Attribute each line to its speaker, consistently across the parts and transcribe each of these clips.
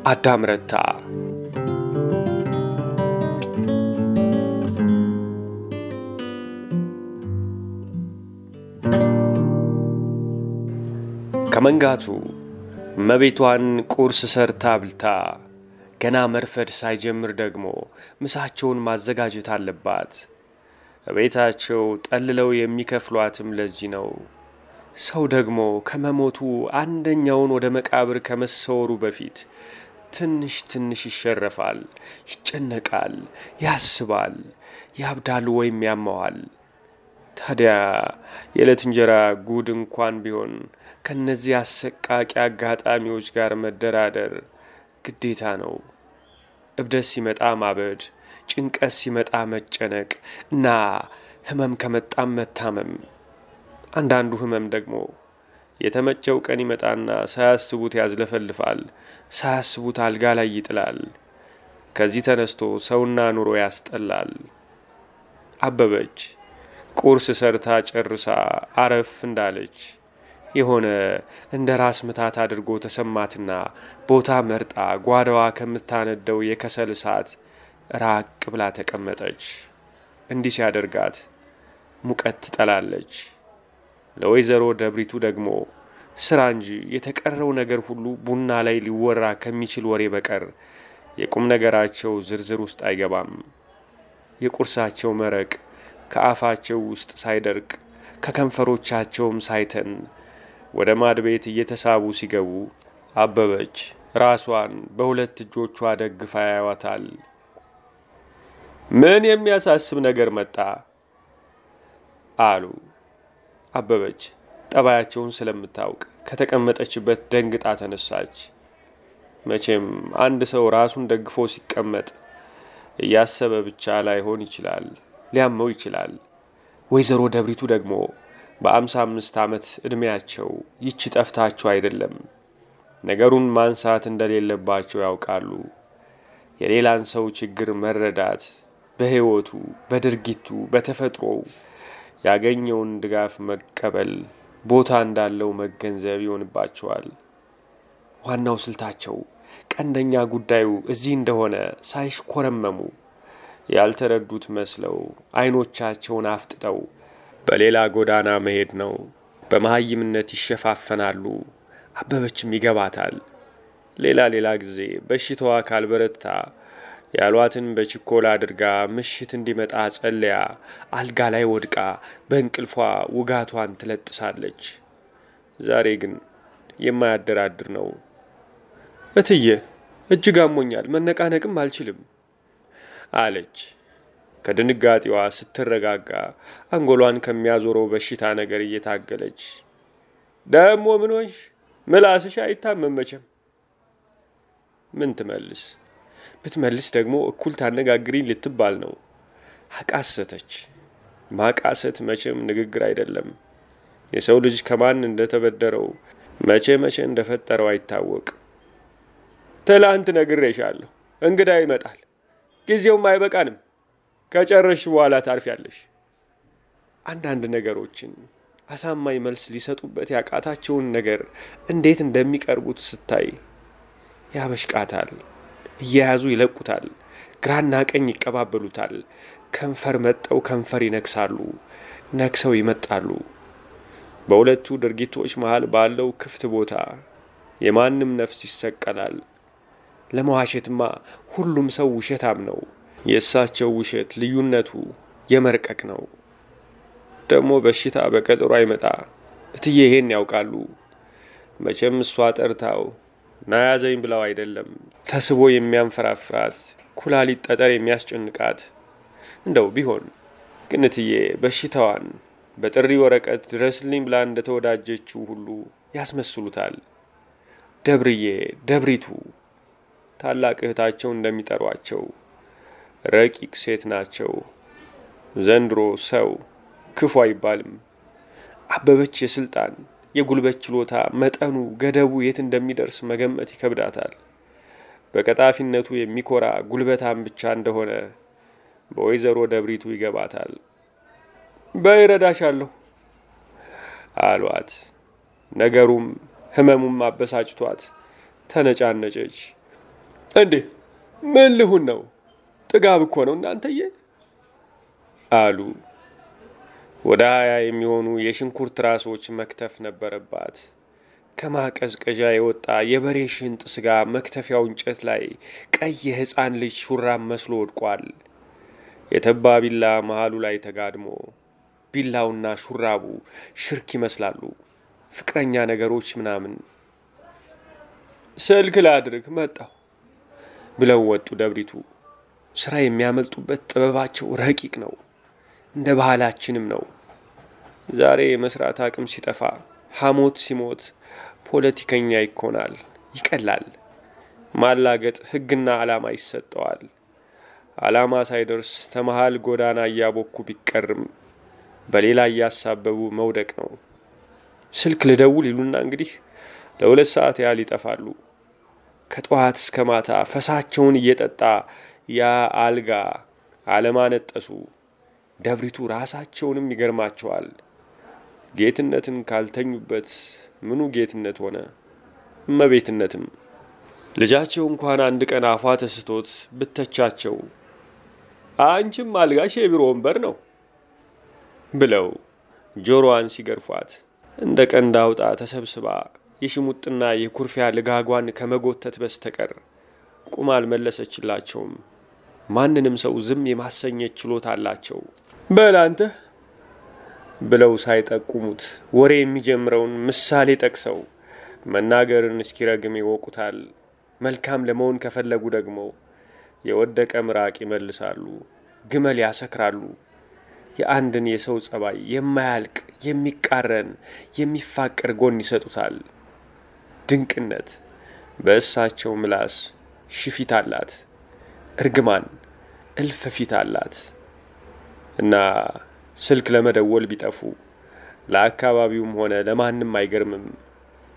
Speaker 1: አዳም ረታ ከመንጋቱ እመቤቷን ቁርስ ሰርታ ብልታ ገና መርፈድ ሳይጀምር ደግሞ ምሳቸውን ማዘጋጀት አለባት። ቤታቸው ጠልለው የሚከፍሏትም ለዚህ ነው። ሰው ደግሞ ከመሞቱ አንደኛውን ወደ መቃብር ከመሰወሩ በፊት ትንሽ ይሸረፋል፣ ይጨነቃል፣ ያስባል፣ ያብዳል ወይም ያመዋል። ታዲያ የዕለት እንጀራ ጉድ እንኳን ቢሆን ከነዚህ አሰቃቂ አጋጣሚዎች ጋር መደራደር ግዴታ ነው። እብደት ሲመጣ ማበድ፣ ጭንቀት ሲመጣ መጨነቅ እና ህመም ከመጣም መታመም። አንዳንዱ ህመም ደግሞ የተመቸው ቀን ይመጣና ሳያስቡት ያዝለፈልፋል፣ ሳያስቡት አልጋ ላይ ይጥላል። ከዚህ ተነስቶ ሰውና ኑሮ ያስጠላል። አበበች ቁርስ ሰርታ ጨርሳ አረፍ እንዳለች የሆነ እንደ ራስ ምታት አድርጎ ተሰማትና ቦታ መርጣ ጓዳዋ ከምታነደው የከሰል እሳት ራቅ ብላ ተቀመጠች። እንዲህ ሲያደርጋት ሙቀት ትጠላለች። ለወይዘሮ ደብሪቱ ደግሞ ስራ እንጂ የተቀረው ነገር ሁሉ ቡና ላይ ሊወራ ከሚችል ወሬ በቀር የቁም ነገራቸው ዝርዝር ውስጥ አይገባም። የቁርሳቸው መረቅ ከአፋቸው ውስጥ ሳይደርቅ ከከንፈሮቻቸውም ሳይተን ወደ ማድ ቤት እየተሳቡ ሲገቡ አበበች ራሷን በሁለት እጆቿ ደግፋ ያዩዋታል። ምን የሚያሳስብ ነገር መጣ አሉ። አበበች ጠባያቸውን ስለምታውቅ ከተቀመጠችበት ደንግጣ ተነሳች። መቼም አንድ ሰው ራሱን ደግፎ ሲቀመጥ እያሰበ ብቻ ላይሆን ይችላል፣ ሊያመው ይችላል። ወይዘሮ ደብሪቱ ደግሞ በ55 ዓመት ዕድሜያቸው ይቺ ጠፍታቸው አይደለም። ነገሩን ማንሳት እንደሌለባቸው ያውቃሉ። የሌላን ሰው ችግር መረዳት በህይወቱ፣ በድርጊቱ፣ በተፈጥሮው ያገኘውን ድጋፍ መቀበል ቦታ እንዳለው መገንዘብ ይሆንባቸዋል። ዋናው ስልታቸው ቀንደኛ ጉዳዩ እዚህ እንደሆነ ሳይሽኮረመሙ ያልተረዱት መስለው አይኖቻቸውን አፍጥጠው በሌላ ጎዳና መሄድ ነው። በመሃይምነት ይሸፋፈናሉ። አበበችም ይገባታል። ሌላ ጊዜ በሽታዋ ካልበረታ ያሏትን በችኮላ አድርጋ ምሽት እንዲመጣ ጸልያ አልጋ ላይ ወድቃ በእንቅልፏ ውጋቷን ትለጥሳለች። ዛሬ ግን የማያደራድር ነው። እትዬ እጅግ አሞኛል፣ መነቃነቅም አልችልም አለች። ከድንጋጤዋ ስትረጋጋ አንጎሏን ከሚያዞረው በሽታ ነገር እየታገለች ደሞ ምን ሆንሽ? ምላስሽ አይታመም መቼም። ምን ትመልስ? ብትመልስ ደግሞ እኩል ታነጋግሪኝ ልትባል ነው። አቃሰተች። ማቃሰት መቼም ንግግር አይደለም። የሰው ልጅ ከማን እንደተበደረው መቼ እንደፈጠረው አይታወቅ። ትላንት ነግሬሻለሁ፣ እንግዳ ይመጣል፣ ጊዜውም አይበቃንም፣ ከጨረሽ በኋላ ታርፊያለሽ። አንዳንድ ነገሮችን አሳማኝ መልስ ሊሰጡበት ያቃታቸውን ነገር እንዴት እንደሚቀርቡት ስታይ ያበሽቃታል። እየያዙ ይለቁታል፣ ግራና ቀኝ ይቀባበሉታል። ከንፈር መጠው ከንፈር ይነክሳሉ፣ ነክሰው ይመጣሉ። በሁለቱ ድርጊቶች መሃል ባለው ክፍት ቦታ የማንም ነፍስ ይሰቀላል። ለመዋሸትማ ሁሉም ሰው ውሸታም ነው። የእሳቸው ውሸት ልዩነቱ የመርቀቅ ነው። ደግሞ በሽታ በቀጠሮ አይመጣ። እትዬ ይሄን ያውቃሉ። መቼም እሷ ጠርታው ናያዘኝ ብለው አይደለም። ተስቦ የሚያንፈራፍራት ኩላሊት ጠጠር የሚያስጨንቃት እንደው ቢሆን ግን እትዬ በሽታዋን በጥሪ ወረቀት ድረስልኝ ብላ እንደተወዳጀችው ሁሉ ያስመስሉታል። ደብርዬ፣ ደብሪቱ ታላቅ እህታቸው እንደሚጠሯቸው ረቂቅ ሴት ናቸው። ዘንድሮ ሰው ክፉ አይባልም። አበበች የስልጣን የጉልበት ችሎታ መጠኑ ገደቡ የት እንደሚደርስ መገመት ይከብዳታል። በቀጣፊነቱ የሚኮራ ጉልበታም ብቻ እንደሆነ በወይዘሮ ደብሪቱ ይገባታል። በይረዳሻለሁ አሏት። ነገሩም ህመሙም አበሳጭቷት ተነጫነጨች። እንዴ ምን ልሁን ነው? ጥጋብ እኮ ነው እናንተዬ አሉ። ወደ 20 የሚሆኑ የሽንኩርት ራሶች መክተፍ ነበረባት። ከማቀዝቀዣ የወጣ የበሬ ሽንጥ ስጋ መክተፊያው እንጨት ላይ ቀይ የሕፃን ልጅ ሹራብ መስሎ ወድቋል። የተባ ቢላ መሃሉ ላይ ተጋድሞ ቢላውና ሹራቡ ሽርክ ይመስላሉ። ፍቅረኛ ነገሮች ምናምን። ስልክ ላድርግ መጣሁ ብለው ወጡ ደብሪቱ። ስራ የሚያመልጡበት ጥበባቸው ረቂቅ ነው። እንደ ባህላችንም ነው። ዛሬ መስራት አቅም ሲጠፋ ሐሞት ሲሞት ፖለቲከኛ ይኮናል፣ ይቀላል። ማላገጥ ህግና ዓላማ ይሰጠዋል። ዓላማ ሳይደርስ ተመሃል ጎዳና እያቦኩ ቢቀርም በሌላ እያሳበቡ መውደቅ ነው። ስልክ ልደውል ይሉና እንግዲህ ለ2 ሰዓት ያህል ይጠፋሉ። ከጠዋት እስከ ማታ ፈሳቸውን እየጠጣ ያ አልጋ አለማነጠሱ ደብሪቱ ራሳቸውንም ይገርማቸዋል። ጌትነትን ካልተኙበት ምኑ ጌትነት ሆነ? እመቤትነትም ልጃቸው እንኳን አንድ ቀን አፏ ተስቶት ብተቻቸው አንቺም አልጋሽ የቢሮ ወንበር ነው ብለው ጆሮዋን ሲገርፏት እንደ ቀንድ አውጣ ተሰብስባ የሽሙጥና የኩርፊያ ልጋጓን ከመጎተት በስተቀር ቁም አልመለሰችላቸውም። ማንንም ሰው ዝም የማሰኘት ችሎታ አላቸው። በላንተ ብለው ሳይጠቁሙት ወሬ የሚጀምረውን ምሳሌ ጠቅሰው መናገርን እስኪረግም ይወቁታል። መልካም ለመሆን ከፈለጉ ደግሞ የወደቀ ምራቅ ይመልሳሉ፣ ግመል ያሰክራሉ። የአንድን የሰው ጸባይ የማያልቅ የሚቃረን የሚፋቀር ጎን ይሰጡታል። ድንቅነት በእሳቸው ምላስ ሽፊት አላት፣ እርግማን እልፍ ፊት አላት። እና ስልክ ለመደወል ቢጠፉ ለአካባቢውም ሆነ ለማንም አይገርምም።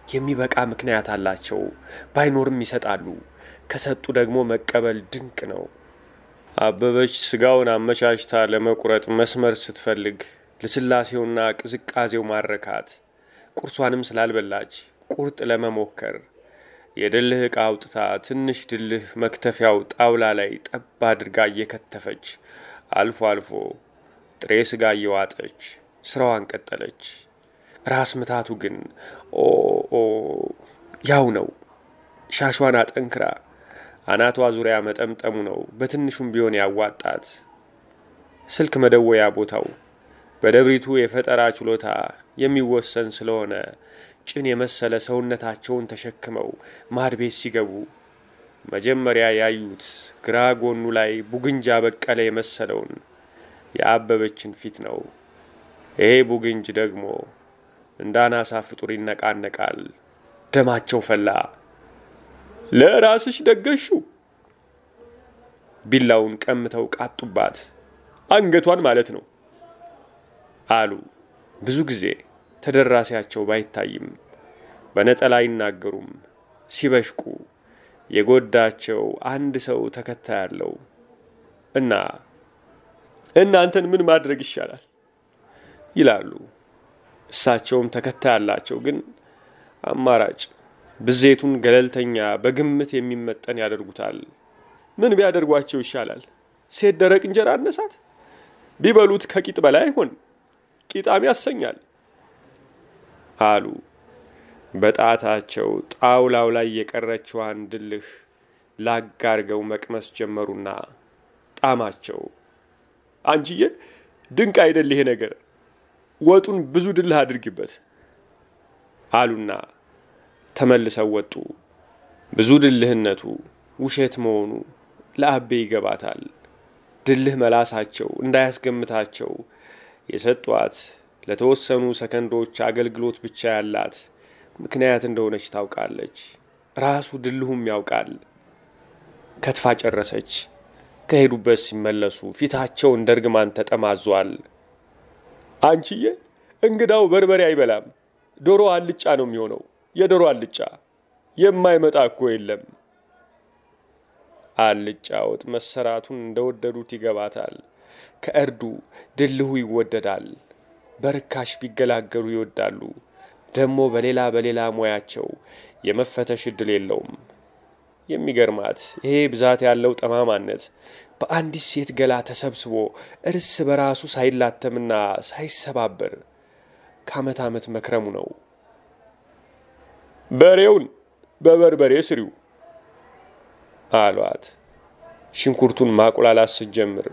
Speaker 1: የሚበቃ ምክንያት አላቸው። ባይኖርም ይሰጣሉ። ከሰጡ ደግሞ መቀበል ድንቅ ነው። አበበች ስጋውን አመቻችታ ለመቁረጥ መስመር ስትፈልግ ለስላሴውና ቅዝቃዜው ማረካት። ቁርሷንም ስላልበላች ቁርጥ ለመሞከር የድልህ ዕቃ አውጥታ ትንሽ ድልህ መክተፊያው ጣውላ ላይ ጠብ አድርጋ እየከተፈች አልፎ አልፎ ጥሬ ስጋ እየዋጠች ስራዋን ቀጠለች። ራስ ምታቱ ግን ያው ነው። ሻሿን አጠንክራ አናቷ ዙሪያ መጠምጠሙ ነው በትንሹም ቢሆን ያዋጣት። ስልክ መደወያ ቦታው በደብሪቱ የፈጠራ ችሎታ የሚወሰን ስለሆነ ጭን የመሰለ ሰውነታቸውን ተሸክመው ማድቤት ሲገቡ መጀመሪያ ያዩት ግራ ጎኑ ላይ ቡግንጃ በቀለ የመሰለውን የአበበችን ፊት ነው። ይሄ ቡግንጅ ደግሞ እንዳናሳ ፍጡር ይነቃነቃል። ደማቸው ፈላ። ለራስሽ ደገሹ ቢላውን ቀምተው ቃጡባት። አንገቷን ማለት ነው አሉ። ብዙ ጊዜ ተደራሲያቸው ባይታይም በነጠላ ይናገሩም። ሲበሽቁ የጎዳቸው አንድ ሰው ተከታይ ያለው እና እናንተን ምን ማድረግ ይሻላል ይላሉ። እሳቸውም ተከታይ ያላቸው ግን አማራጭ ብዜቱን ገለልተኛ በግምት የሚመጠን ያደርጉታል። ምን ቢያደርጓቸው ይሻላል? ሴት ደረቅ እንጀራ አነሳት? ቢበሉት ከቂጥ በላይ አይሆን፣ ቂጣም ያሰኛል አሉ። በጣታቸው ጣውላው ላይ የቀረችዋን ድልህ ላጋርገው መቅመስ ጀመሩና ጣማቸው። አንቺዬ ድንቅ አይደል ይሄ ነገር? ወጡን ብዙ ድልህ አድርጊበት አሉና ተመልሰው ወጡ። ብዙ ድልህነቱ ውሸት መሆኑ ለአቤ ይገባታል። ድልህ መላሳቸው እንዳያስገምታቸው የሰጧት ለተወሰኑ ሰከንዶች አገልግሎት ብቻ ያላት ምክንያት እንደሆነች ታውቃለች። ራሱ ድልሁም ያውቃል። ከትፋ ጨረሰች። ከሄዱበት ሲመለሱ ፊታቸው እንደ እርግማን ተጠማዟል። አንቺዬ እንግዳው በርበሬ አይበላም፣ ዶሮ አልጫ ነው የሚሆነው። የዶሮ አልጫ የማይመጣ እኮ የለም። አልጫ ወጥ መሰራቱን እንደወደዱት ይገባታል። ከእርዱ ድልሁ ይወደዳል። በርካሽ ቢገላገሉ ይወዳሉ። ደግሞ በሌላ ሙያቸው የመፈተሽ እድል የለውም። የሚገርማት ይሄ ብዛት ያለው ጠማማነት በአንዲት ሴት ገላ ተሰብስቦ እርስ በራሱ ሳይላተምና ሳይሰባበር ከዓመት ዓመት መክረሙ ነው። በሬውን በበርበሬ ስሪው አሏት። ሽንኩርቱን ማቁላላት ስትጀምር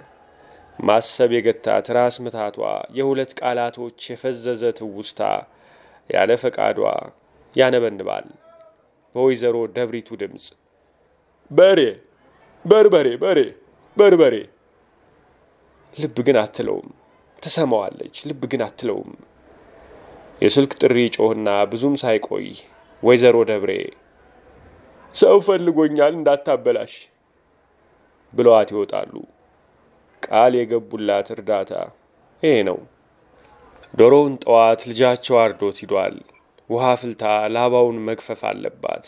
Speaker 1: ማሰብ የገታት ራስ ምታቷ የሁለት ቃላቶች የፈዘዘ ትውስታ ያለ ፈቃዷ ያነበንባል። በወይዘሮ ደብሪቱ ድምፅ በሬ በርበሬ በሬ በርበሬ። ልብ ግን አትለውም። ተሰማዋለች፣ ልብ ግን አትለውም። የስልክ ጥሪ ጮህና ብዙም ሳይቆይ ወይዘሮ ደብሬ ሰው ፈልጎኛል እንዳታበላሽ ብለዋት ይወጣሉ። ቃል የገቡላት እርዳታ ይሄ ነው። ዶሮውን ጠዋት ልጃቸው አርዶት ሂዷል። ውሃ ፍልታ ላባውን መግፈፍ አለባት።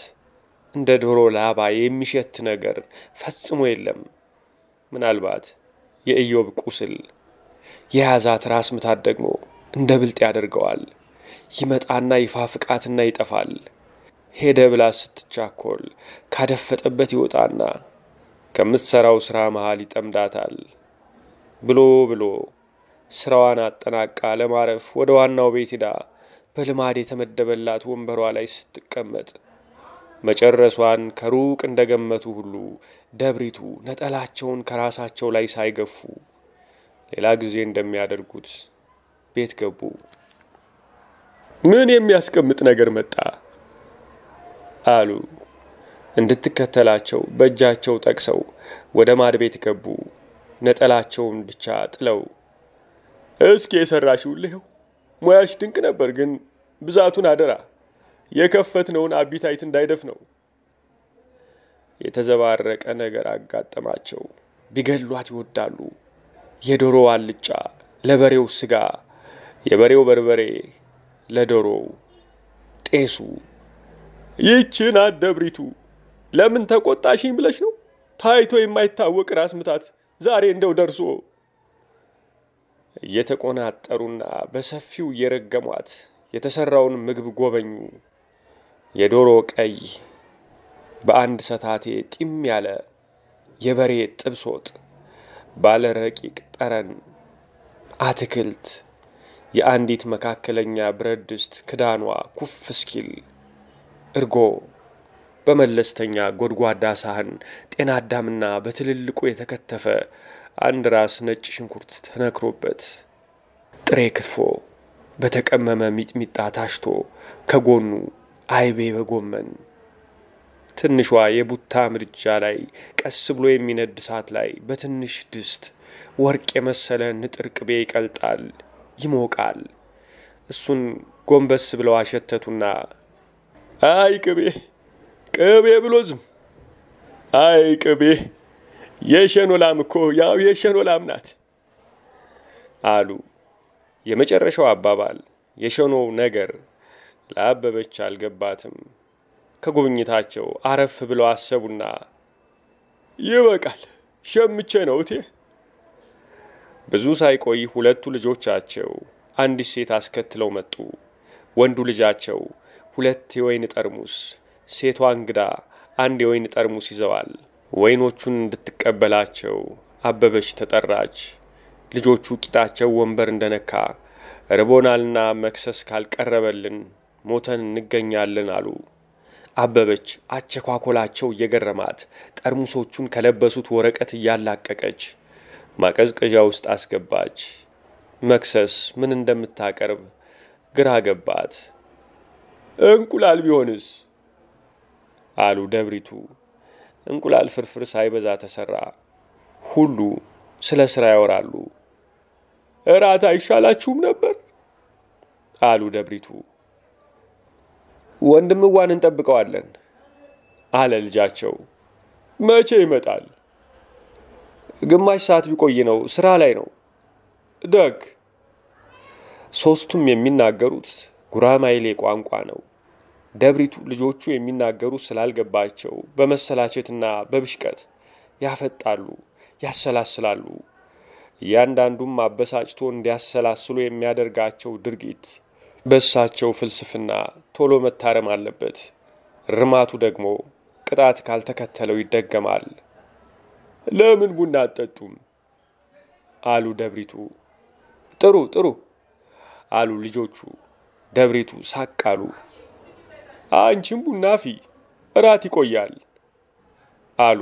Speaker 1: እንደ ዶሮ ላባ የሚሸት ነገር ፈጽሞ የለም። ምናልባት የኢዮብ ቁስል የያዛት ራስ ምታት ደግሞ እንደ ብልጥ ያደርገዋል። ይመጣና ይፋፍቃትና ይጠፋል። ሄደ ብላ ስትቻኮል ካደፈጠበት ይወጣና ከምትሰራው ስራ መሃል ይጠምዳታል። ብሎ ስራዋን አጠናቃ ለማረፍ ወደ ዋናው ቤት ሄዳ በልማድ የተመደበላት ወንበሯ ላይ ስትቀመጥ መጨረሷን ከሩቅ እንደገመቱ ሁሉ ደብሪቱ ነጠላቸውን ከራሳቸው ላይ ሳይገፉ ሌላ ጊዜ እንደሚያደርጉት ቤት ገቡ። ምን የሚያስቀምጥ ነገር መጣ አሉ። እንድትከተላቸው በእጃቸው ጠቅሰው ወደ ማድ ቤት ገቡ። ነጠላቸውን ብቻ ጥለው እስኪ የሰራሽው ልኸው ሙያሽ ድንቅ ነበር፣ ግን ብዛቱን አደራ የከፈትነውን አቢታይት እንዳይደፍነው። የተዘባረቀ ነገር አጋጠማቸው። ቢገሏት ይወዳሉ። የዶሮ አልጫ ለበሬው ስጋ፣ የበሬው በርበሬ ለዶሮው ጤሱ። ይህችን አደብሪቱ ለምን ተቆጣሽኝ ብለሽ ነው? ታይቶ የማይታወቅ ራስ ምታት ዛሬ እንደው ደርሶ። እየተቆናጠሩና በሰፊው እየረገሟት የተሰራውን ምግብ ጎበኙ። የዶሮ ቀይ በአንድ ሰታቴ ጢም ያለ የበሬ ጥብስ ወጥ፣ ባለ ረቂቅ ጠረን አትክልት፣ የአንዲት መካከለኛ ብረት ድስት ክዳኗ ኩፍ እስኪል እርጎ በመለስተኛ ጎድጓዳ ሳህን ጤና አዳምና በትልልቁ የተከተፈ አንድ ራስ ነጭ ሽንኩርት ተነክሮበት፣ ጥሬ ክትፎ በተቀመመ ሚጥሚጣ ታሽቶ ከጎኑ አይቤ በጎመን፣ ትንሿ የቡታ ምድጃ ላይ ቀስ ብሎ የሚነድ እሳት ላይ በትንሽ ድስት ወርቅ የመሰለ ንጥር ቅቤ ይቀልጣል፣ ይሞቃል። እሱን ጎንበስ ብለው አሸተቱና አይ ቅቤ ቅቤ ብሎ ዝም። አይ ቅቤ የሸኖ ላም እኮ ያው የሸኖ ላም ናት አሉ። የመጨረሻው አባባል የሸኖው ነገር ለአበበች አልገባትም። ከጉብኝታቸው አረፍ ብለው አሰቡና ይበቃል ሸምቼ ነው እቴ። ብዙ ሳይቆይ ሁለቱ ልጆቻቸው አንዲት ሴት አስከትለው መጡ። ወንዱ ልጃቸው ሁለት የወይን ጠርሙስ፣ ሴቷ እንግዳ አንድ የወይን ጠርሙስ ይዘዋል። ወይኖቹን እንድትቀበላቸው አበበች ተጠራች። ልጆቹ ቂጣቸው ወንበር እንደነካ ርቦናልና መክሰስ ካልቀረበልን ሞተን እንገኛለን አሉ። አበበች አቸኳኮላቸው እየገረማት ጠርሙሶቹን ከለበሱት ወረቀት እያላቀቀች ማቀዝቀዣ ውስጥ አስገባች። መክሰስ ምን እንደምታቀርብ ግራ ገባት። እንቁላል ቢሆንስ አሉ ደብሪቱ። እንቁላል ፍርፍር ሳይበዛ ተሰራ። ሁሉ ስለ ስራ ያወራሉ። እራት አይሻላችሁም ነበር አሉ ደብሪቱ። ወንድምዋን እንጠብቀዋለን አለ ልጃቸው። መቼ ይመጣል? ግማሽ ሰዓት ቢቆይ ነው፣ ስራ ላይ ነው። ደግ። ሶስቱም የሚናገሩት ጉራማይሌ ቋንቋ ነው። ደብሪቱ ልጆቹ የሚናገሩት ስላልገባቸው በመሰላቸትና በብሽቀት ያፈጣሉ፣ ያሰላስላሉ። እያንዳንዱም አበሳጭቶ እንዲያሰላስሉ የሚያደርጋቸው ድርጊት በእሳቸው ፍልስፍና ቶሎ መታረም አለበት። ርማቱ ደግሞ ቅጣት ካልተከተለው ይደገማል። ለምን ቡና አጠጡም? አሉ ደብሪቱ። ጥሩ አሉ ልጆቹ። ደብሪቱ ሳቅ አሉ። አንቺም ቡና ፊ፣ እራት ይቆያል አሉ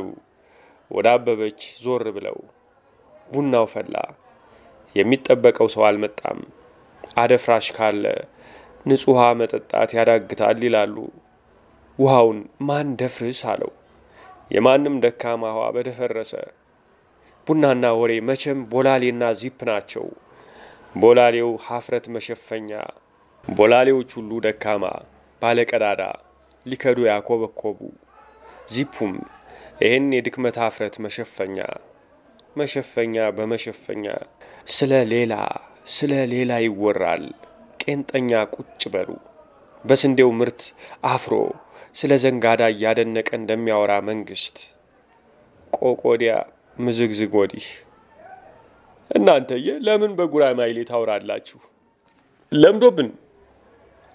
Speaker 1: ወደ አበበች ዞር ብለው። ቡናው ፈላ። የሚጠበቀው ሰው አልመጣም። አደፍራሽ ካለ ንጹህ ውሃ መጠጣት ያዳግታል ይላሉ። ውሃውን ማን ደፍርስ አለው። የማንም ደካማ ውሃ በደፈረሰ። ቡናና ወሬ መቼም ቦላሌና ዚፕ ናቸው። ቦላሌው ሀፍረት መሸፈኛ፣ ቦላሌዎች ሁሉ ደካማ ባለቀዳዳ ሊከዱ ያኮበኮቡ፣ ዚፑም ይህን የድክመት ሀፍረት መሸፈኛ በመሸፈኛ ስለ ሌላ ይወራል። ቄንጠኛ ቁጭ በሉ። በስንዴው ምርት አፍሮ ስለ ዘንጋዳ እያደነቀ እንደሚያወራ መንግስት። ቆቆዲያ ምዝግዝግ ወዲህ። እናንተዬ ለምን በጉራማይሌ ታወራላችሁ? ለምዶብን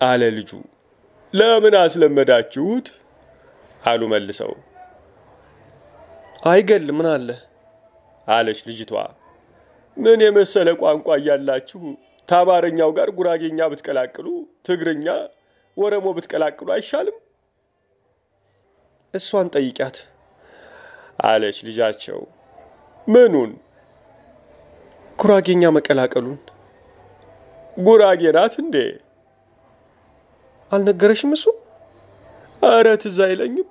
Speaker 1: አለ ልጁ። ለምን አስለመዳችሁት? አሉ መልሰው። አይገል ምን አለ አለች ልጅቷ። ምን የመሰለ ቋንቋ ያላችሁ ታማረኛው ጋር ጉራጌኛ ብትቀላቅሉ፣ ትግርኛ ወረሞ ብትቀላቅሉ አይሻልም? እሷን ጠይቂያት አለች ልጃቸው። ምኑን? ጉራጌኛ መቀላቀሉን። ጉራጌ ናት እንዴ? አልነገረሽም እሱ? አረ ትዝ አይለኝም።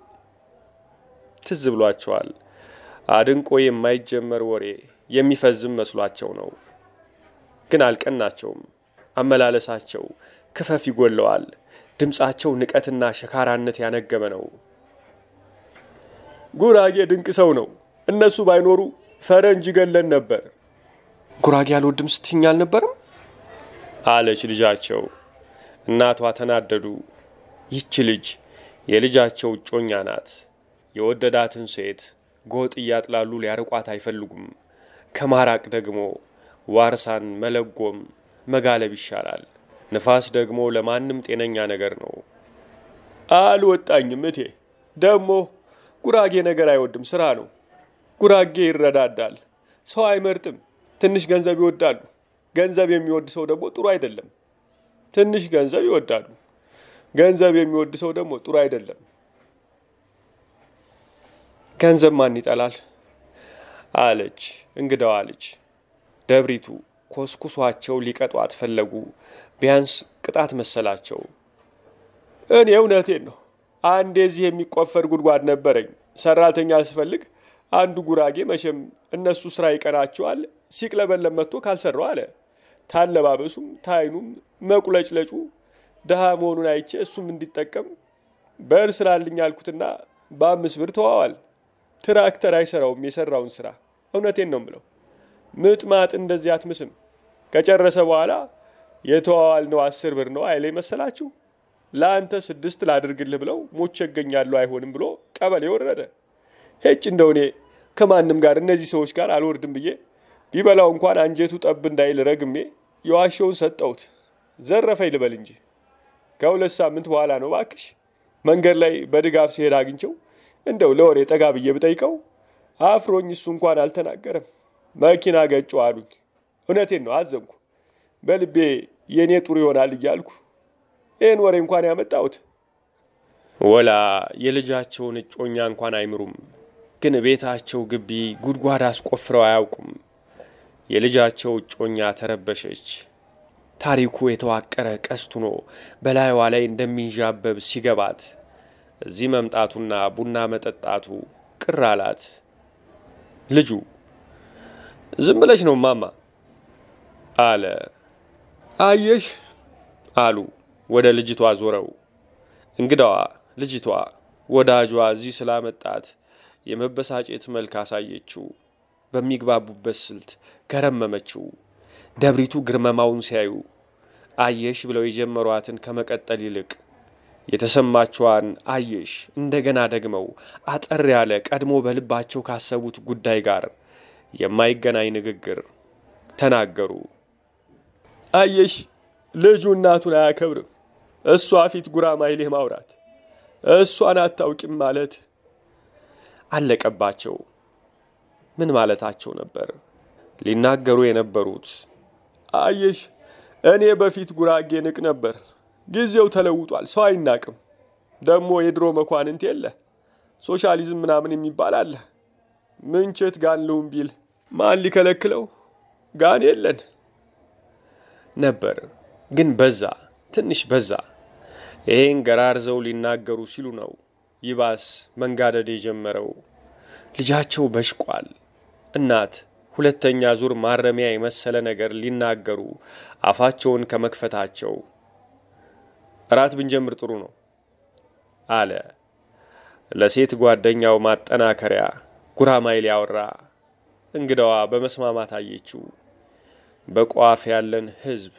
Speaker 1: ትዝ ብሏቸዋል። አድንቆ የማይጀመር ወሬ የሚፈዝም መስሏቸው ነው። ግን አልቀናቸውም። አመላለሳቸው ክፈፍ ይጎለዋል። ድምጻቸው ንቀትና ሸካራነት ያነገበ ነው። ጉራጌ ድንቅ ሰው ነው። እነሱ ባይኖሩ ፈረንጅ ገለን ነበር። ጉራጌ አልወድም ስትኝ አልነበረም? አለች ልጃቸው። እናቷ ተናደዱ። ይህች ልጅ የልጃቸው እጮኛ ናት። የወደዳትን ሴት ጎጥ እያጥላሉ ሊያርቋት አይፈልጉም። ከማራቅ ደግሞ ዋርሳን መለጎም መጋለብ ይሻላል። ንፋስ ደግሞ ለማንም ጤነኛ ነገር ነው። አልወጣኝም እቴ። ደግሞ ጉራጌ ነገር አይወድም፣ ስራ ነው። ጉራጌ ይረዳዳል፣ ሰው አይመርጥም። ትንሽ ገንዘብ ይወዳሉ። ገንዘብ የሚወድ ሰው ደግሞ ጥሩ አይደለም። ትንሽ ገንዘብ ይወዳሉ። ገንዘብ የሚወድ ሰው ደግሞ ጥሩ አይደለም። ገንዘብ ማን ይጠላል? አለች እንግዳዋ ልጅ። ደብሪቱ ኮስኩሷቸው ሊቀጧት ፈለጉ። ቢያንስ ቅጣት መሰላቸው። እኔ እውነቴን ነው። አንዴ እዚህ የሚቆፈር ጉድጓድ ነበረኝ። ሰራተኛ ስፈልግ አንዱ ጉራጌ መቼም እነሱ ስራ ይቀናቸዋል፣ ሲቅለበለም መጥቶ ካልሰራው አለ። ታለባበሱም ታይኑም መቁለጭለጩ ደሃ መሆኑን አይቼ እሱም እንዲጠቀም በር ስራልኝ አልኩትና በ5 ብር ተዋዋል። ትራክተር አይሰራውም የሰራውን ስራ። እውነቴን ነው የምለው። ምጥማጥ እንደዚህ አትምስም። ከጨረሰ በኋላ የተዋዋልነው 10 ብር ነው አይለኝ መሰላችሁ? ለአንተ 6 ላድርግልህ ብለው ሞቼ እገኛለሁ አይሆንም ብሎ ቀበሌ ወረደ። ሄጭ እንደውኔ ከማንም ጋር እነዚህ ሰዎች ጋር አልወርድም ብዬ ቢበላው እንኳን አንጀቱ ጠብ እንዳይል ረግሜ የዋሸውን ሰጠሁት። ዘረፈኝ ልበል እንጂ። ከ2 ሳምንት በኋላ ነው ባክሽ መንገድ ላይ በድጋፍ ሲሄድ አግኝቸው እንደው ለወሬ ጠጋ ብዬ ብጠይቀው አፍሮኝ እሱ እንኳን አልተናገረም። መኪና ገጮ አሉኝ። እውነቴን ነው አዘንኩ። በልቤ የኔ ጥሩ ይሆናል እያልኩ ይህን ወሬ እንኳን ያመጣሁት። ወላ የልጃቸውን እጮኛ እንኳን አይምሩም። ግን ቤታቸው ግቢ ጉድጓድ አስቆፍረው አያውቁም። የልጃቸው እጮኛ ተረበሸች። ታሪኩ የተዋቀረ ቀስት ሆኖ በላይዋ ላይ እንደሚንዣበብ ሲገባት እዚህ መምጣቱና ቡና መጠጣቱ ቅር አላት። ልጁ ዝም ብለሽ ነው ማማ አለ። አየሽ አሉ ወደ ልጅቷ ዞረው። እንግዳዋ ልጅቷ ወዳጇ እዚህ ስላመጣት የመበሳጨት መልክ አሳየችው። በሚግባቡበት ስልት ገረመመችው። ደብሪቱ ግርመማውን ሲያዩ አየሽ ብለው የጀመሯትን ከመቀጠል ይልቅ የተሰማቸዋን አየሽ እንደገና ደግመው አጠር ያለ ቀድሞ በልባቸው ካሰቡት ጉዳይ ጋር የማይገናኝ ንግግር ተናገሩ። አየሽ ልጁ እናቱን አያከብርም። እሷ ፊት ጉራማይሌ ማውራት፣ እሷን አታውቂም ማለት አለቀባቸው። ምን ማለታቸው ነበር? ሊናገሩ የነበሩት አየሽ፣ እኔ በፊት ጉራጌ ንቅ ነበር። ጊዜው ተለውጧል። ሰው አይናቅም። ደግሞ የድሮ መኳንንት የለ። ሶሻሊዝም ምናምን የሚባል አለ። ምንቸት ጋን ልሁን ቢል ማን ሊከለክለው? ጋን የለን ነበር። ግን በዛ፣ ትንሽ በዛ። ይሄን ገራርዘው ሊናገሩ ሲሉ ነው ይባስ መንጋደድ የጀመረው። ልጃቸው በሽቋል። እናት ሁለተኛ ዙር ማረሚያ የመሰለ ነገር ሊናገሩ አፋቸውን ከመክፈታቸው እራት ብንጀምር ጥሩ ነው አለ ለሴት ጓደኛው ማጠናከሪያ ጉራማይል ያወራ። እንግዳዋ በመስማማት አየችው። በቋፍ ያለን ህዝብ፣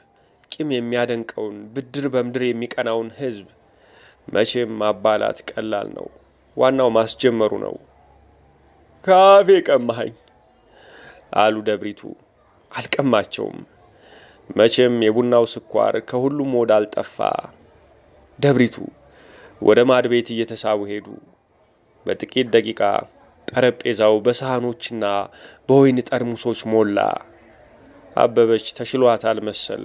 Speaker 1: ቂም የሚያደንቀውን ብድር በምድር የሚቀናውን ህዝብ መቼም ማባላት ቀላል ነው። ዋናው ማስጀመሩ ነው። ካፌ ቀማኸኝ አሉ ደብሪቱ። አልቀማቸውም። መቼም የቡናው ስኳር ከሁሉም ወደ አልጠፋ። ደብሪቱ ወደ ማድ ቤት እየተሳቡ ሄዱ። በጥቂት ደቂቃ ጠረጴዛው በሳህኖችና በወይን ጠርሙሶች ሞላ። አበበች ተሽሏታል መሰል፣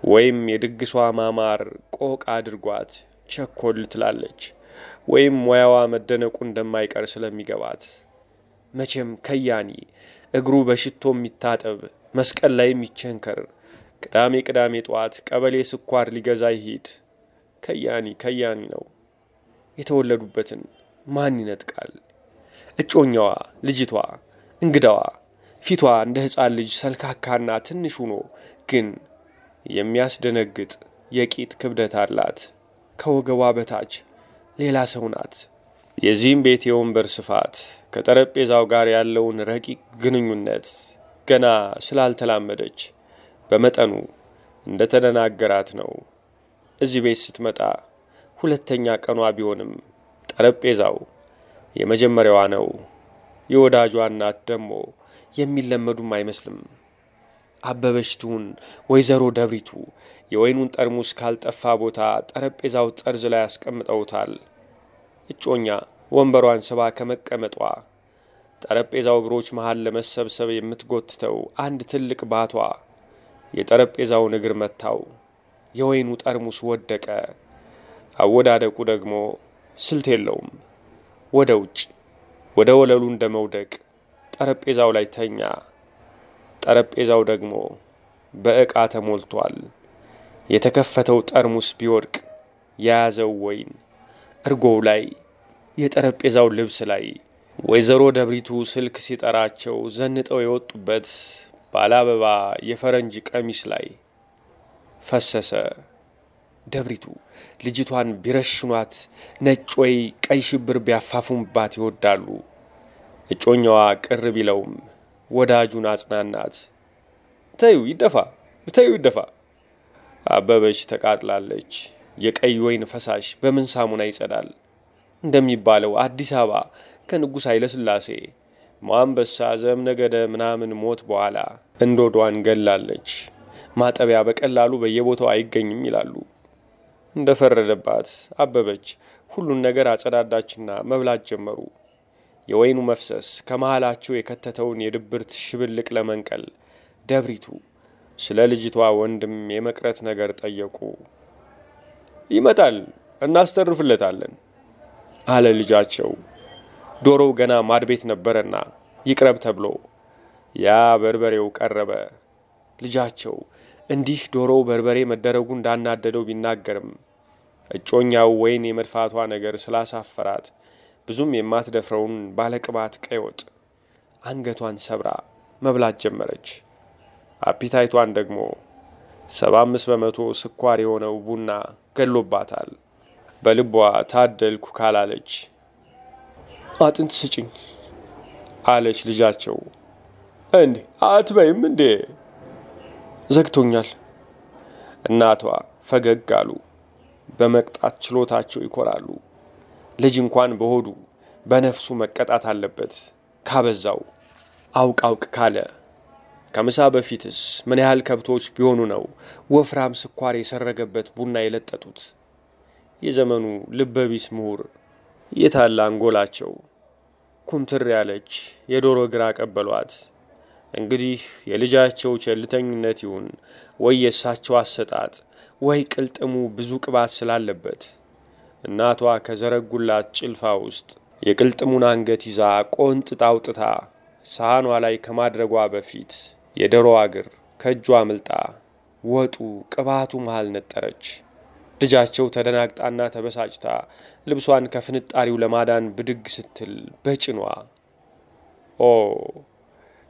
Speaker 1: ወይም የድግሷ ማማር ቆቅ አድርጓት ቸኮል ትላለች፣ ወይም ሙያዋ መደነቁ እንደማይቀር ስለሚገባት። መቼም ከያኒ እግሩ በሽቶ የሚታጠብ መስቀል ላይ የሚቸንከር ቅዳሜ ጠዋት ቀበሌ ስኳር ሊገዛ ይሄድ ከያኒ ነው። የተወለዱበትን ማን ይነጥቃል? እጮኛዋ፣ ልጅቷ፣ እንግዳዋ ፊቷ እንደ ሕፃን ልጅ ሰልካካና ትንሽ ሆኖ ግን የሚያስደነግጥ የቂጥ ክብደት አላት። ከወገቧ በታች ሌላ ሰው ናት። የዚህም ቤት የወንበር ስፋት ከጠረጴዛው ጋር ያለውን ረቂቅ ግንኙነት ገና ስላልተላመደች በመጠኑ እንደተደናገራት ነው። እዚህ ቤት ስትመጣ ሁለተኛ ቀኗ ቢሆንም ጠረጴዛው የመጀመሪያዋ ነው። የወዳጇ እናት ደግሞ የሚለመዱም አይመስልም። አበበች ትሁን ወይዘሮ ደብሪቱ የወይኑን ጠርሙስ ካልጠፋ ቦታ ጠረጴዛው ጠርዝ ላይ ያስቀምጠውታል። እጮኛ ወንበሯን ስባ ከመቀመጧ ጠረጴዛው እግሮች መሃል ለመሰብሰብ የምትጎትተው አንድ ትልቅ ባቷ የጠረጴዛውን እግር መታው። የወይኑ ጠርሙስ ወደቀ። አወዳደቁ ደግሞ ስልት የለውም። ወደ ውጭ ወደ ወለሉ እንደመውደቅ ጠረጴዛው ላይ ተኛ። ጠረጴዛው ደግሞ በእቃ ተሞልቷል። የተከፈተው ጠርሙስ ቢወድቅ የያዘው ወይን እርጎው ላይ፣ የጠረጴዛው ልብስ ላይ፣ ወይዘሮ ደብሪቱ ስልክ ሲጠራቸው ዘንጠው የወጡበት ባለአበባ የፈረንጅ ቀሚስ ላይ ፈሰሰ። ደብሪቱ ልጅቷን ቢረሽኗት ነጭ ወይ ቀይ ሽብር ቢያፋፉምባት ይወዳሉ። እጮኛዋ ቅር ቢለውም ወዳጁን አጽናናት። ተዩ ይደፋ። አበበች ተቃጥላለች። የቀይ ወይን ፈሳሽ በምን ሳሙና ይጸዳል? እንደሚባለው አዲስ አበባ ከንጉሥ ኃይለ ሥላሴ ማንበሳ ዘምነገደ ምናምን ሞት በኋላ እንዶዷን ገላለች። ማጠቢያ በቀላሉ በየቦታው አይገኝም ይላሉ። እንደፈረደባት አበበች ሁሉን ነገር አጸዳዳችና መብላት ጀመሩ። የወይኑ መፍሰስ ከመሃላቸው የከተተውን የድብርት ሽብልቅ ለመንቀል ደብሪቱ ስለ ልጅቷ ወንድም የመቅረት ነገር ጠየቁ። ይመጣል፣ እናስተርፍለታለን አለ ልጃቸው። ዶሮው ገና ማድቤት ነበረና ይቅረብ ተብሎ ያ በርበሬው ቀረበ። ልጃቸው እንዲህ ዶሮው በርበሬ መደረጉ እንዳናደደው ቢናገርም እጮኛው ወይን የመድፋቷ ነገር ስላሳፈራት ብዙም የማትደፍረውን ባለቅባት ቀይ ወጥ አንገቷን ሰብራ መብላት ጀመረች። አፒታይቷን ደግሞ 75 በመቶ ስኳር የሆነው ቡና ገሎባታል። በልቧ ታደልኩ ካላለች አጥንት ስጭኝ አለች ልጃቸው። እንዴ አትበይም እንዴ? ዘግቶኛል። እናቷ ፈገግ አሉ። በመቅጣት ችሎታቸው ይኮራሉ። ልጅ እንኳን በሆዱ በነፍሱ መቀጣት አለበት። ካበዛው አውቅ ካለ ከምሳ በፊትስ ምን ያህል ከብቶች ቢሆኑ ነው ወፍራም ስኳር የሰረገበት ቡና የለጠጡት? የዘመኑ ልበቢስ ምሁር የታለ አንጎላቸው? ኩምትር ያለች የዶሮ እግር አቀበሏት። እንግዲህ የልጃቸው ቸልተኝነት ይሁን ወይ የእሳቸው አሰጣጥ ወይ ቅልጥሙ ብዙ ቅባት ስላለበት እናቷ ከዘረጉላት ጭልፋ ውስጥ የቅልጥሙን አንገት ይዛ ቆንጥጣ አውጥታ ሳህኗ ላይ ከማድረጓ በፊት የዶሮዋ እግር ከእጇ አምልጣ ወጡ ቅባቱ መሃል ነጠረች። ልጃቸው ተደናግጣና ተበሳጭታ ልብሷን ከፍንጣሪው ለማዳን ብድግ ስትል በጭኗ ኦ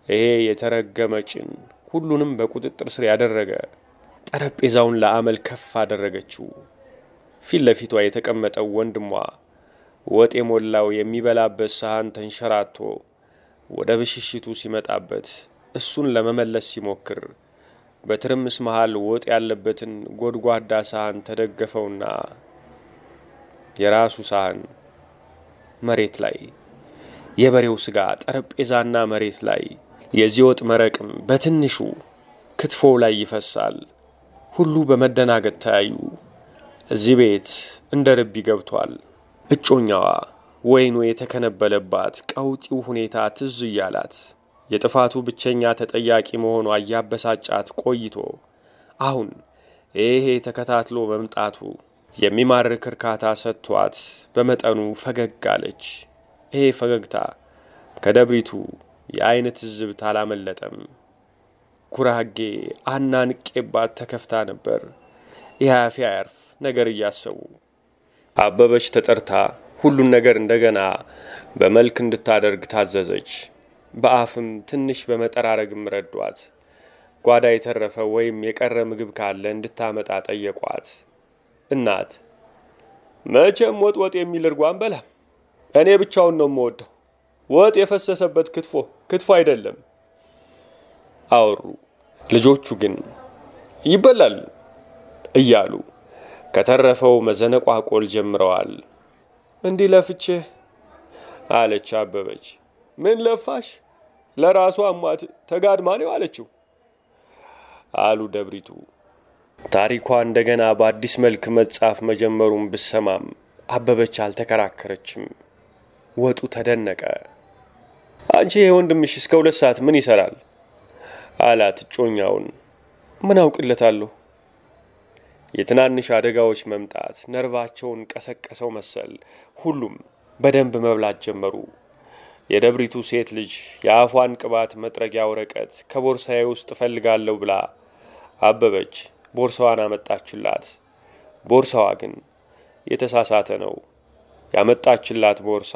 Speaker 1: ይሄ የተረገመ ጭን ሁሉንም በቁጥጥር ስር ያደረገ ጠረጴዛውን ለአመል ከፍ አደረገችው። ፊት ለፊቷ የተቀመጠው ወንድሟ ወጥ የሞላው የሚበላበት ሳህን ተንሸራቶ ወደ ብሽሽቱ ሲመጣበት እሱን ለመመለስ ሲሞክር በትርምስ መሃል ወጥ ያለበትን ጎድጓዳ ሳህን ተደገፈውና የራሱ ሳህን መሬት ላይ የበሬው ስጋ ጠረጴዛና መሬት ላይ የዚህ ወጥ መረቅም በትንሹ ክትፎው ላይ ይፈሳል። ሁሉ በመደናገጥ ታዩ። እዚህ ቤት እንደ ርቢ ገብቷል። እጮኛዋ ወይኑ የተከነበለባት ቀውጢው ሁኔታ ትዝ ይያላት የጥፋቱ ብቸኛ ተጠያቂ መሆኗ ያበሳጫት ቆይቶ አሁን ይሄ ተከታትሎ መምጣቱ የሚማርክ እርካታ ሰጥቷት በመጠኑ ፈገግ አለች። ይሄ ፈገግታ ከደብሪቱ የአይን ትዝብት አላመለጠም። ኩራጌ አናንቄባት ተከፍታ ነበር። ያፊ አያርፍ ነገር እያሰቡ አበበች ተጠርታ ሁሉን ነገር እንደገና በመልክ እንድታደርግ ታዘዘች። በአፍም ትንሽ በመጠራረግም ረዷት። ጓዳ የተረፈ ወይም የቀረ ምግብ ካለ እንድታመጣ ጠየቋት። እናት መቼም ወጥ የሚል እርጓን በላ እኔ ብቻውን ነው የምወደው። ወጥ የፈሰሰበት ክትፎ አይደለም አወሩ። ልጆቹ ግን ይበላል እያሉ ከተረፈው መዘነቋቆል ጀምረዋል። እንዲህ ለፍቼ አለች አበበች። ምን ለፋሽ? ለራሷ አሟት ተጋድማ ነው አለችው አሉ ደብሪቱ። ታሪኳ እንደገና በአዲስ መልክ መጻፍ መጀመሩን ብሰማም አበበች አልተከራከረችም። ወጡ ተደነቀ። አንቺ ወንድምሽ እስከ 2 ሰዓት ምን ይሰራል አላት ጮኛውን። ምን አውቅለታለሁ። የትናንሽ አደጋዎች መምጣት ነርቫቸውን ቀሰቀሰው መሰል ሁሉም በደንብ መብላት ጀመሩ። የደብሪቱ ሴት ልጅ የአፏን ቅባት መጥረጊያ ወረቀት ከቦርሳዬ ውስጥ ፈልጋለሁ ብላ አበበች ቦርሳዋን አመጣችላት። ቦርሳዋ ግን የተሳሳተ ነው። ያመጣችላት ቦርሳ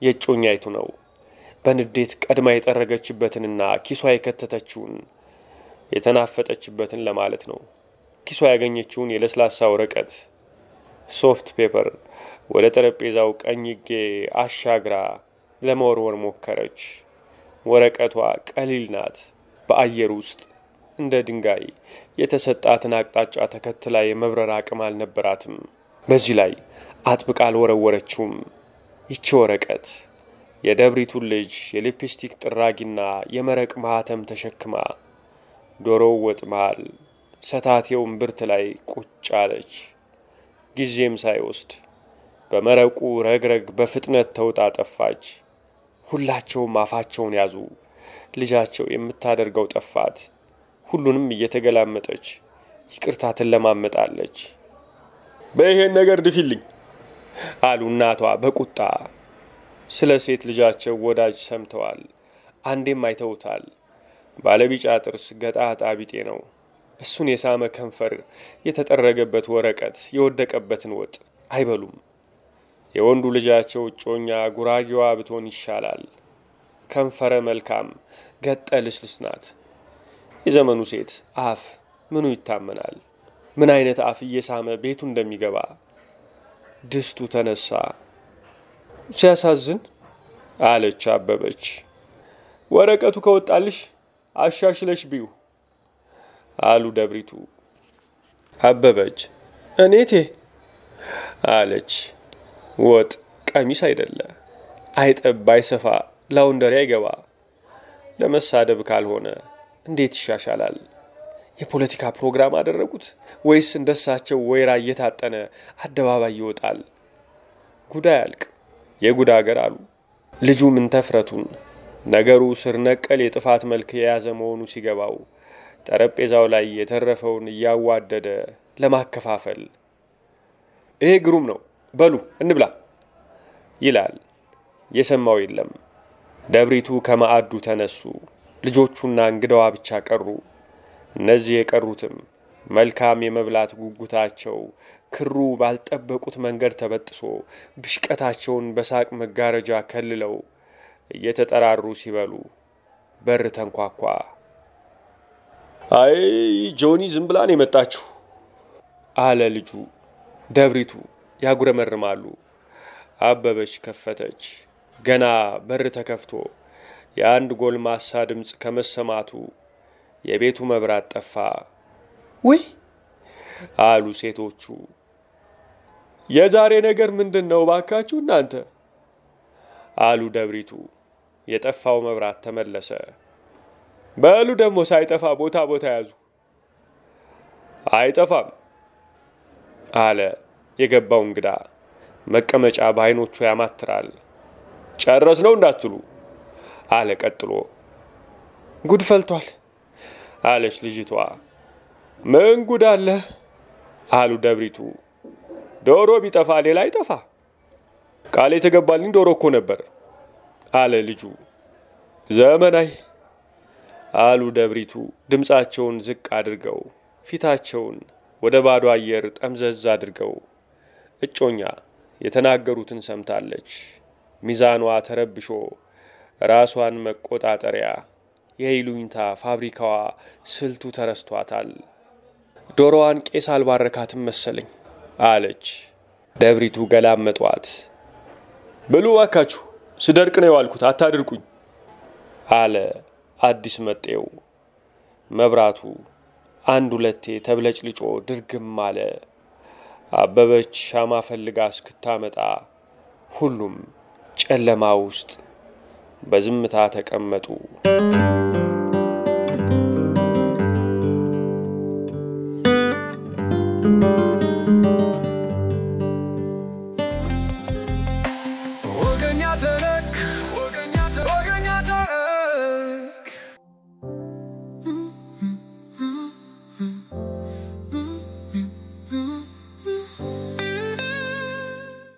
Speaker 1: የጮኛይቱ ነው። በንዴት ቀድማ የጠረገችበትንና ኪሷ የከተተችውን የተናፈጠችበትን ለማለት ነው። ኪሷ ያገኘችውን የለስላሳ ወረቀት ሶፍት ፔፐር ወደ ጠረጴዛው ቀኝጌ አሻግራ ለመወርወር ሞከረች። ወረቀቷ ቀሊል ናት። በአየር ውስጥ እንደ ድንጋይ የተሰጣትን አቅጣጫ ተከትላ የመብረር አቅም አልነበራትም። በዚህ ላይ አጥብቃ አልወረወረችውም። ይቺ ወረቀት የደብሪቱ ልጅ የሊፕስቲክ ጥራጊና የመረቅ ማህተም ተሸክማ ዶሮው ወጥ መሃል ሰታቴው እምብርት ላይ ቁጭ አለች። ጊዜም ሳይወስድ በመረቁ ረግረግ በፍጥነት ተውጣ ጠፋች። ሁላቸውም አፋቸውን ያዙ። ልጃቸው የምታደርገው ጠፋት። ሁሉንም እየተገላመጠች ይቅርታ ትለማመጣለች። በይሄን ነገር ድፊልኝ አሉ እናቷ በቁጣ። ስለ ሴት ልጃቸው ወዳጅ ሰምተዋል። አንዴም አይተውታል። ባለቢጫ ጥርስ ገጣጣ ቢጤ ነው። እሱን የሳመ ከንፈር የተጠረገበት ወረቀት የወደቀበትን ወጥ አይበሉም። የወንዱ ልጃቸው ጮኛ ጉራጌዋ ብትሆን ይሻላል። ከንፈረ መልካም ገጠ ልስልስ ናት። የዘመኑ ሴት አፍ ምኑ ይታመናል? ምን አይነት አፍ እየሳመ ቤቱ እንደሚገባ። ድስቱ ተነሳ። ሲያሳዝን አለች አበበች። ወረቀቱ ከወጣልሽ አሻሽለሽ ቢዩ አሉ ደብሪቱ። አበበች እኔቴ አለች። ወጥ ቀሚስ አይደለ፣ አይጠብ አይሰፋ፣ ላውንደሪ አይገባ። ለመሳደብ ካልሆነ እንዴት ይሻሻላል? የፖለቲካ ፕሮግራም አደረጉት ወይስ እንደሳቸው ወይራ እየታጠነ አደባባይ ይወጣል? ጉዳይ አልቅ የጉዳ ሀገር አሉ። ልጁ ምን ተፍረቱን ነገሩ ስር ነቀል የጥፋት መልክ የያዘ መሆኑ ሲገባው ጠረጴዛው ላይ የተረፈውን እያዋደደ ለማከፋፈል ይሄ ግሩም ነው በሉ እንብላ ይላል። የሰማው የለም። ደብሪቱ ከማዕዱ ተነሱ። ልጆቹና እንግዳዋ ብቻ ቀሩ። እነዚህ የቀሩትም መልካም የመብላት ጉጉታቸው ክሩ ባልጠበቁት መንገድ ተበጥሶ ብሽቀታቸውን በሳቅ መጋረጃ ከልለው እየተጠራሩ ሲበሉ በር ተንኳኳ። አይ ጆኒ ዝም ብላ ነው የመጣችው አለ ልጁ። ደብሪቱ ያጉረመርማሉ። አበበች ከፈተች። ገና በር ተከፍቶ የአንድ ጎልማሳ ድምጽ ከመሰማቱ የቤቱ መብራት ጠፋ። ወይ አሉ ሴቶቹ። የዛሬ ነገር ምንድነው ባካችሁ እናንተ አሉ ደብሪቱ። የጠፋው መብራት ተመለሰ። በሉ ደግሞ ሳይጠፋ ቦታ ያዙ። አይጠፋም አለ የገባው እንግዳ። መቀመጫ በአይኖቹ ያማትራል። ጨረስ ነው እንዳትሉ አለ ቀጥሎ። ጉድ ፈልቷል አለች ልጅቷ። ምን ጉድ አለ አሉ ደብሪቱ። ዶሮ ቢጠፋ ሌላ አይጠፋ። ቃል የተገባልኝ ዶሮ እኮ ነበር አለ ልጁ። ዘመናይ አሉ ደብሪቱ ድምጻቸውን ዝቅ አድርገው ፊታቸውን ወደ ባዶ አየር ጠምዘዝ አድርገው። እጮኛ የተናገሩትን ሰምታለች። ሚዛኗ ተረብሾ ራሷን መቆጣጠሪያ የይሉኝታ ፋብሪካዋ ስልቱ ተረስቷታል። ዶሮዋን ቄስ አልባረካትም መሰለኝ አለች። ደብሪቱ ገላመጧት። ብሉ ዋካችሁ ስደርቅ ነው ያልኩት አታድርቁኝ አለ አዲስ መጤው። መብራቱ አንድ ሁለቴ ተብለጭልጮ ድርግም አለ። አበበች ሻማ ፈልጋ እስክታመጣ ሁሉም ጨለማ ውስጥ በዝምታ ተቀመጡ።
Speaker 2: ወገኛ ተረክ